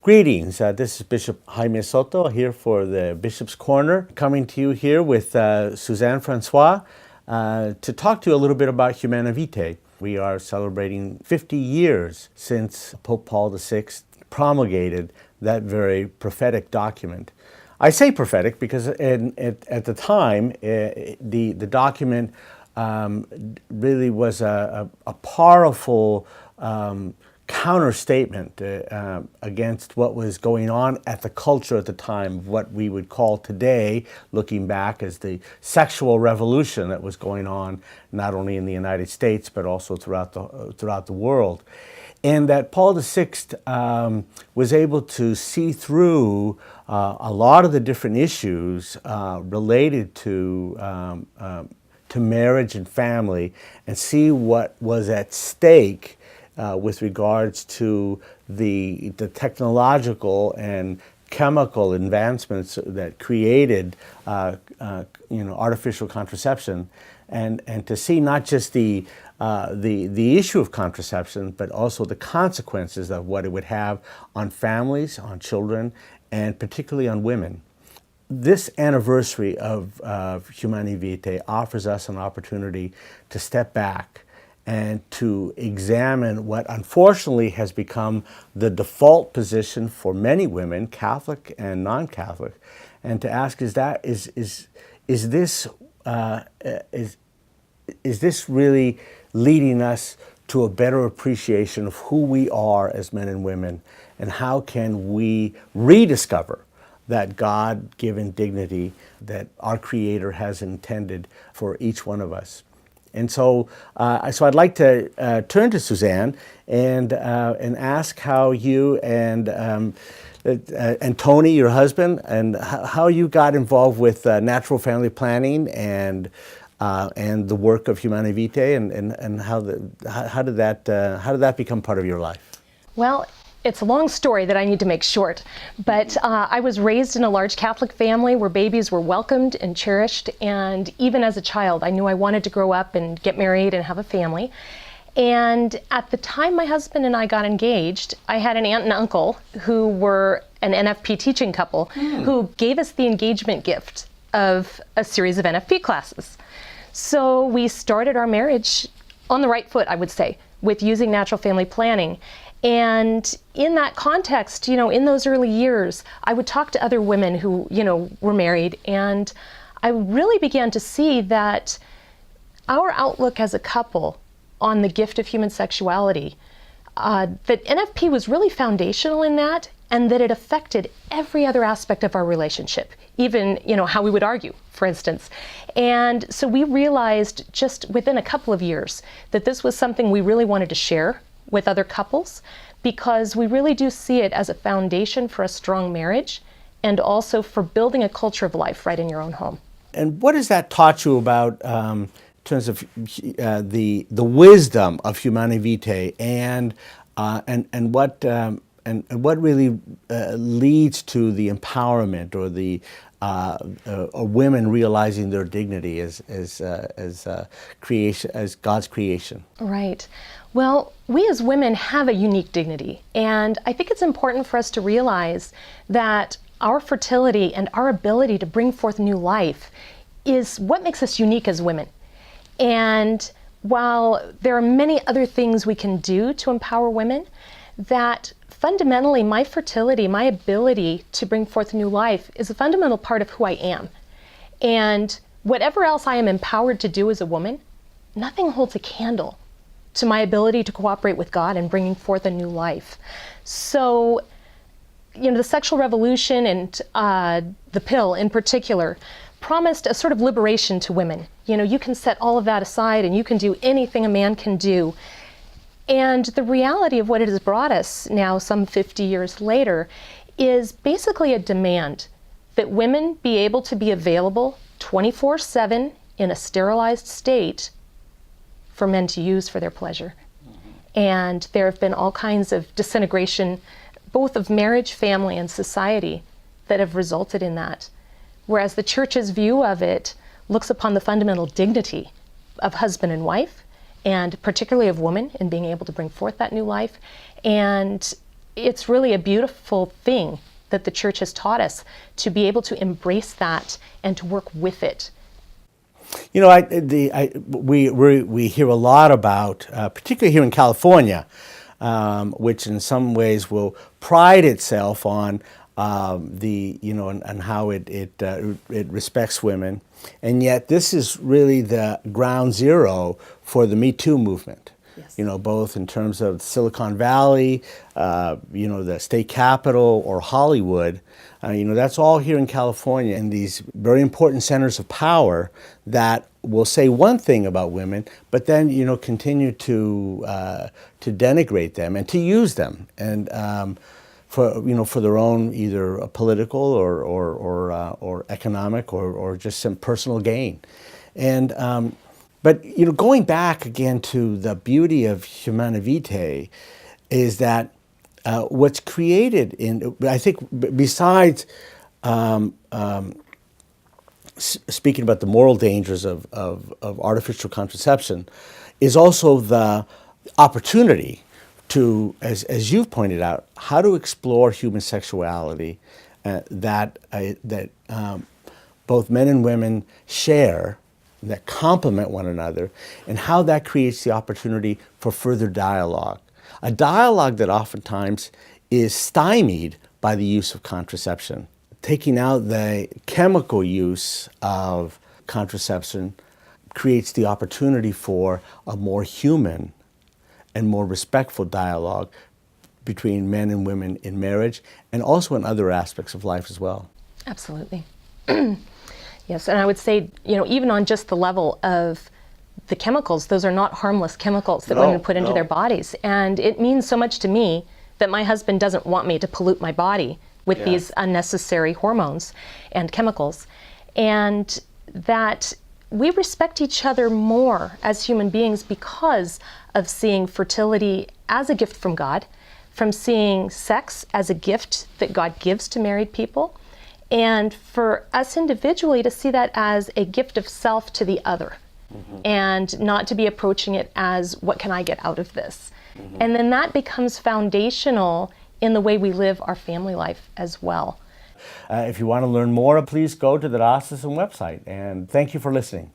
Greetings, this is Bishop Jaime Soto here for the Bishop's Corner, coming to you here with Suzanne Francois to talk to you a little bit about Humanae Vitae. We are celebrating 50 years since Pope Paul VI promulgated that very prophetic document. I say prophetic because at the time, the document really was a powerful counter-statement against what was going on at the culture at the time, what we would call today, looking back, as the sexual revolution that was going on not only in the United States but also throughout the world. And that Paul VI was able to see through a lot of the different issues related to marriage and family, and see what was at stake with regards to the technological and chemical advancements that created artificial contraception, and to see not just the issue of contraception, but also the consequences of what it would have on families, on children, and particularly on women. This anniversary of Humanae Vitae offers us an opportunity to step back and to examine what unfortunately has become the default position for many women, Catholic and non-Catholic, and to ask, is this really leading us to a better appreciation of who we are as men and women, and how can we rediscover that God-given dignity that our Creator has intended for each one of us? And so I'd like to turn to Suzanne and ask how you and Tony, your husband, and how you got involved with natural family planning and the work of Humanae Vitae, and how did that become part of your life? Well, it's a long story that I need to make short, but I was raised in a large Catholic family where babies were welcomed and cherished, and even as a child I knew I wanted to grow up and get married and have a family. And at the time my husband and I got engaged, I had an aunt and uncle who were an NFP teaching couple who gave us the engagement gift of a series of NFP classes. So we started our marriage on the right foot, I would say, with using natural family planning. And in that context, in those early years, I would talk to other women who, were married, and I really began to see that our outlook as a couple on the gift of human sexuality, that NFP was really foundational in that, and that it affected every other aspect of our relationship, even, how we would argue, for instance. And so we realized just within a couple of years that this was something we really wanted to share with other couples, because we really do see it as a foundation for a strong marriage, and also for building a culture of life right in your own home. And what has that taught you about in terms of the wisdom of Humanae Vitae, and what really leads to the empowerment or the women realizing their dignity as creation, as God's creation? Right. Well, we as women have a unique dignity, and I think it's important for us to realize that our fertility and our ability to bring forth new life is what makes us unique as women. And while there are many other things we can do to empower women, that fundamentally my fertility, my ability to bring forth new life, is a fundamental part of who I am. And whatever else I am empowered to do as a woman, nothing holds a candle to my ability to cooperate with God in bringing forth a new life. So, the sexual revolution and the pill in particular promised a sort of liberation to women. You can set all of that aside and you can do anything a man can do. And the reality of what it has brought us now, some 50 years later, is basically a demand that women be able to be available 24/7 in a sterilized state for men to use for their pleasure. And there have been all kinds of disintegration, both of marriage, family, and society, that have resulted in that. Whereas the church's view of it looks upon the fundamental dignity of husband and wife, and particularly of woman in being able to bring forth that new life, and it's really a beautiful thing that the church has taught us to be able to embrace that and to work with it. You know, we hear a lot about, particularly here in California, which in some ways will pride itself on and how it respects women, and yet this is really the ground zero for the Me Too movement. Yes. You know, both in terms of Silicon Valley, the state capital, or Hollywood. That's all here in California, and these very important centers of power that will say one thing about women, but then continue to denigrate them and to use them, and for their own either political or economic or just some personal gain, and. But going back again to the beauty of Humanae Vitae is that what's created I think, besides speaking about the moral dangers of artificial contraception, is also the opportunity to, as you've pointed out, how to explore human sexuality that both men and women share, that complement one another, and how that creates the opportunity for further dialogue. A dialogue that oftentimes is stymied by the use of contraception. Taking out the chemical use of contraception creates the opportunity for a more human and more respectful dialogue between men and women in marriage, and also in other aspects of life as well. Absolutely. Yes, and I would say, even on just the level of the chemicals, those are not harmless chemicals that women put into their bodies. And it means so much to me that my husband doesn't want me to pollute my body with these unnecessary hormones and chemicals. And that we respect each other more as human beings because of seeing fertility as a gift from God, from seeing sex as a gift that God gives to married people, and for us individually to see that as a gift of self to the other, and not to be approaching it as, what can I get out of this? And then that becomes foundational in the way we live our family life as well. If you want to learn more, please go to the diocesan website, and thank you for listening.